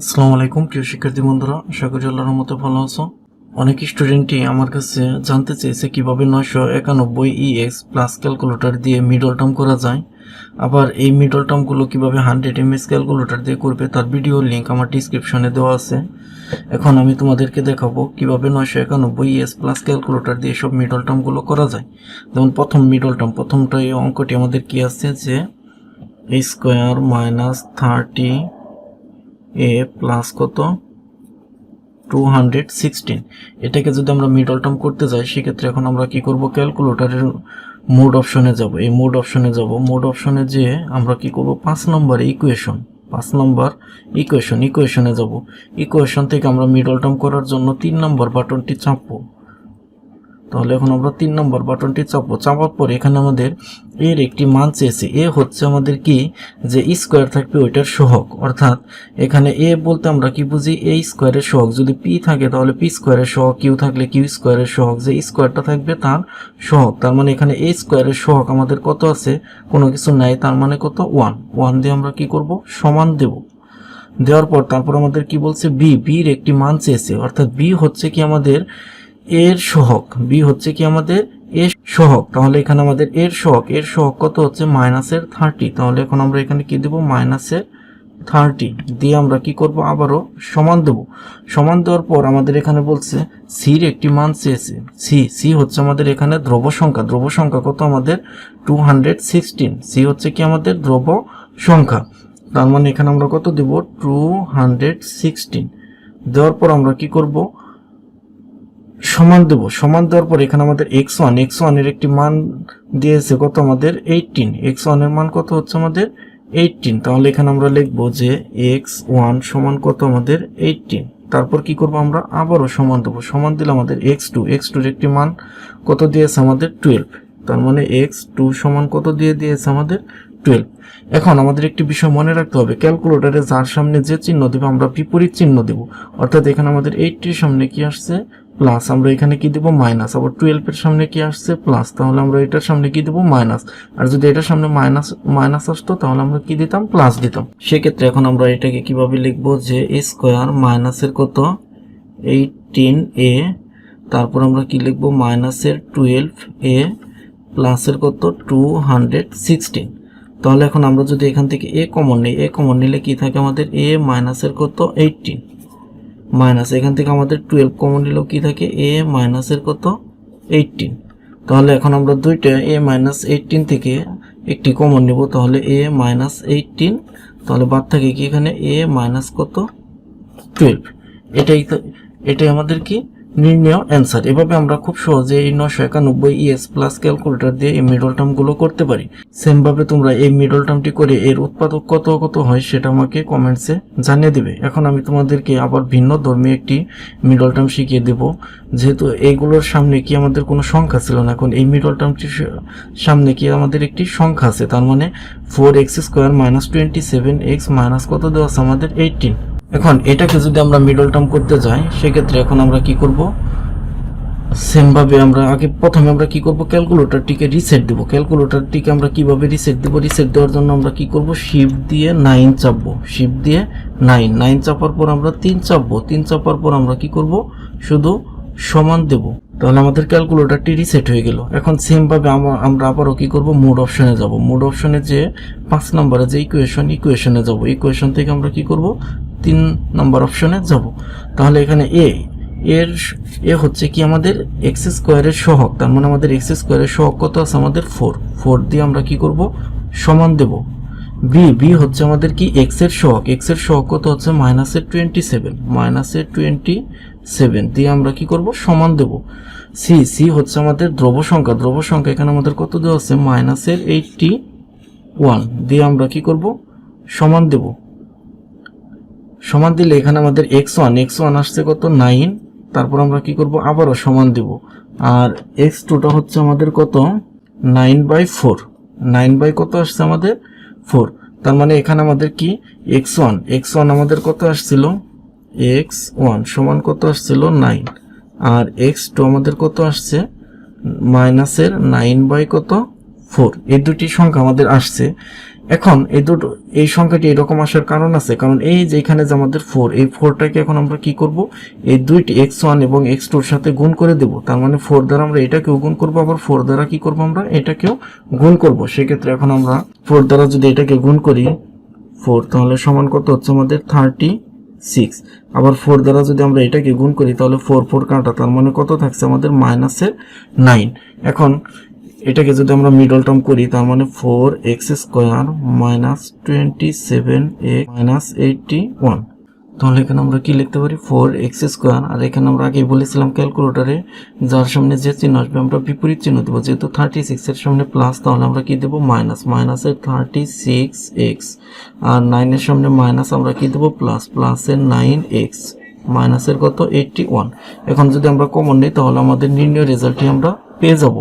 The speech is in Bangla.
আসসালামু আলাইকুম প্রিয় শিক্ষার্থী বন্ধুরা, আশা করি আল্লাহর রহমতে ভালো আছো। অনেক স্টুডেন্টই আমার কাছে জানতে চেয়েছে কিভাবে 991 প্লাস ক্যালকুলেটর দিয়ে মিডল টার্ম করা যায়। আবার এই মিডল টার্মগুলো কিভাবে 100 ms ক্যালকুলেটর দিয়ে করবে তার ভিডিওর লিঙ্ক আমার ডিসক্রিপশনে দেওয়া আছে। এখন আমি তোমাদেরকে দেখাবো কিভাবে 991 প্লাস ক্যালকুলেটর দিয়ে সব মিডল টার্মগুলো করা যায়। যেমন প্রথম মিডল টার্ম, প্রথমটা এই অঙ্কটি আমাদের কি আছে যে a square minus 30 a plus কত 216। এটাকে যদি আমরা মিডল টার্ম করতে যাই সেক্ষেত্রে এখন আমরা কি করব, ক্যালকুলেটরের মোড অপশনে যাব। এই মোড অপশনে যাব, মোড অপশনে যেয়ে আমরা কি করব 5 নম্বর ইকুয়েশনে যাব। ইকুয়েশন থেকে আমরা মিডল টার্ম করার জন্য 3 নম্বর বাটনটি চাপবো। তাহলে এখন আমরা 3 নম্বর বাটনটি চাপবো। চাপার পর এখানে আমাদের এর একটি মান চেয়েছে। এ হচ্ছে আমাদের কি, যে স্কোয়ার থাকবে ওইটার সহগ, অর্থাৎ এখানে এ বলতে আমরা কি বুঝি, এ স্কোয়ারের সহগ। যদি পি থাকে তাহলে পি স্কোয়ারের সহগ, কিউ থাকলে কিউ স্কোয়ারের সহগ, যে স্কোয়ারটা থাকবে তার সহগ। তার মানে এখানে এ স্কোয়ারের সহগ আমাদের কত আছে, কোনো কিছু নাই, তার মানে কত 1 দিয়ে আমরা কি করব, সমান দেব। দেওয়ার পর তারপর আমাদের কি বলছে, বির একটি মান চেয়েছে, অর্থাৎ বি হচ্ছে কি আমাদের এর সহগ, বি হচ্ছে কি আমাদের এর সহগ। তাহলে এখানে আমাদের এর সহগ কত হচ্ছে মাইনাসের 30। তাহলে এখন আমরা এখানে কি দেব, মাইনাসের 30 দিয়ে আমরা কি করব, আবারও সমান দেব। সমান দেওয়ার পর আমাদের এখানে বলছে সির একটি মান চেয়েছে। সি হচ্ছে আমাদের এখানে ধ্রুব সংখ্যা কত আমাদের 216। সি হচ্ছে কি আমাদের ধ্রুব সংখ্যা, তার মানে এখানে আমরা কত দেব, 216। দেওয়ার পর আমরা কি করব, সমান দেব। সমান দেওয়ার পর এখানে আমাদের x1 এর একটি মান দিয়েছে কত আমাদের 18। x1 এর মান কত হচ্ছে আমাদের 18। তাহলে এখানে আমরা লিখবো যে x1 সমান কত আমাদের 18। তারপর কি করব, আমরা আবারও সমান দেব। সমান দিলে আমাদের x2 এর একটি মান কত দিয়েছে আমাদের 12। তার মানে x2 সমান কত দিয়ে দিয়েছে আমাদের 12। এখন আমাদের একটি বিষয় মনে রাখতে হবে, ক্যালকুলেটরে যার সামনে যে চিহ্ন দেব আমরা বিপরীত চিহ্ন দেব। অর্থাৎ এখানে আমাদের 80 এর সামনে কি আসছে, প্লাস, আমরা এখানে কি দেব, মাইনাস। আবার 12 এর সামনে কি আসছে, প্লাস, তাহলে আমরা এটার সামনে কি দেব, মাইনাস। আর যদি এটার সামনে মাইনাস আসতো তাহলে আমরা কি দিতাম, প্লাস দিতাম। সেক্ষেত্রে এখন আমরা এটাকে কিভাবে লিখবো, যে a স্কোয়ার মাইনাসের কত 18a, তারপর আমরা কি লিখবো, মাইনাসের 12a প্লাসের কত 216। তাহলে এখন আমরা যদি এখান থেকে a কমন নিলে কি থাকে আমাদের a মাইনাসের কত 18 মাইনাস, এখান থেকে আমাদের 12 কমন নিলেও কি থাকে a মাইনাসের কত 18। তাহলে এখন আমরা দুইটা a মাইনাস 18 থেকে একটি কমন নিব, তাহলে a মাইনাস 18, তাহলে বাদ থাকে কি এখানে a মাইনাস কত 12। এটাই আমাদের কি নির্ণয় অ্যান্সার। এভাবে আমরা খুব সহজে এই 991 প্লাস ক্যালকুলেটর দিয়ে এই মিডল টার্মগুলো করতে পারি। সেম ভাবে তোমরা এই মিডল টার্মটি করে এর উৎপাদক কত হয় সেটা আমাকে কমেন্টসে জানিয়ে দিবে। এখন আমি তোমাদেরকে আবার ভিন্ন ধর্মী একটি মিডল টার্ম শিখিয়ে দেব। যেহেতু এইগুলোর সামনে কি আমাদের কোনো সংখ্যা ছিল না, এখন এই মিডল টার্মটির সামনে কি আমাদের একটি সংখ্যা আছে, তার মানে 4x square minus 27x minus কত দেওয়া আছে আমাদের 18। এখন এটাকে যদি আমরা মিডল টার্ম করতে যাই সেক্ষেত্রে এখন আমরা কি করব, সেম ভাবে আমরা প্রথমে আমরা কি করব, ক্যালকুলেটরটিকে রিসেট দেব। ক্যালকুলেটরটিকে আমরা কিভাবে রিসেট দেব, রিসেট দেওয়ার জন্য আমরা কি করব, শিফট দিয়ে 9 চাপবো। শিফট দিয়ে 9 চাপার পর আমরা 3 চাপবো। 3 চাপার পর আমরা কি করব, শুধু সমান দেব। তাহলে আমাদের ক্যালকুলেটরটি রিসেট হয়ে গেল। এখন সেম ভাবে আমরা আবারও কি করব, মোড অপশনে যাব। মোড অপশনে যে 5 নম্বরে যে ইকুয়েশনে যাব। ইকুয়েশন থেকে আমরা কি করব, 3 নম্বর অপশনে যাব। তাহলে এখানে এ হচ্ছে কি আমাদের এক্স স্কোয়ারের সহগ, তার মানে আমাদের এক্স স্কোয়ারের সহগ কত আছে আমাদের 4 দিয়ে আমরা কি করব, সমান দেব। বি হচ্ছে আমাদের কি এক্স এর সহগ কত হচ্ছে মাইনাসের 27 দিয়ে আমরা কি করব, সমান দেব। সি হচ্ছে আমাদের ধ্রুব সংখ্যা এখানে আমাদের কত দেওয়া আছে, মাইনাসের 81 দিয়ে আমরা কি করব, সমান দেব। সমান দিলে এখানে আমাদের x1 আসছে কত 9, তারপর আমরা কি করব, আবারও সমান দেব। আর x2টা হচ্ছে আমাদের কত 9/4, 9 কত আসছে আমাদের 4। তার মানে এখানে আমাদের কি x1 আমাদের কত আসছিল, x1 সমান কত আসছিল 9, আর x2 আমাদের কত আসছে মাইনাসের 9/4। এই দুটি সংখ্যা আমাদের আসছে। এখন এই সংখ্যাটি এরকম আসার কারণ আছে, কারণ এই যে এখানে যে আমাদের 4, এই 4টাকে এখন আমরা কি করব, এই দুইটি x1 এবং x2 এর সাথে গুণ করে দেব। তার মানে 4 দ্বারা আমরা এটাকেও গুণ করব, আবার 4 দ্বারা কি করব, আমরা এটাকেও গুণ করব। সেক্ষেত্রে এখন আমরা 4 দ্বারা যদি এটাকে গুণ করি 4, তাহলে সমান কত হচ্ছে আমাদের 36। আবার 4 দ্বারা যদি আমরা এটাকে গুণ করি তাহলে 4 4 কাটা, তার মানে কত থাকছে আমাদের -9। এখন এটাকে যদি আমরা মিডল টার্ম করি তার মানে 4x স্কয়ার মাইনাস 27x - 81। তাহলে এখানে আমরা কি লিখতে পারি, 4x স্কয়ার, আর এখানে আমরা আগেই বলেছিলাম ক্যালকুলেটরে যার সামনে যে চিহ্ন আসবে আমরা বিপরীত চিহ্ন দেবো। যেহেতু 36 এর সামনে প্লাস, তাহলে আমরা কি দেবো, মাইনাস। মাইনাসের 36x, আর 9 এর সামনে মাইনাস, আমরা কি দেবো, প্লাস। প্লাসের 9x, মাইনাসের কত, 81। এখন যদি আমরা কমন নিই তাহলে আমাদের নির্ণয় রেজাল্টটি আমরা পেয়ে যাব।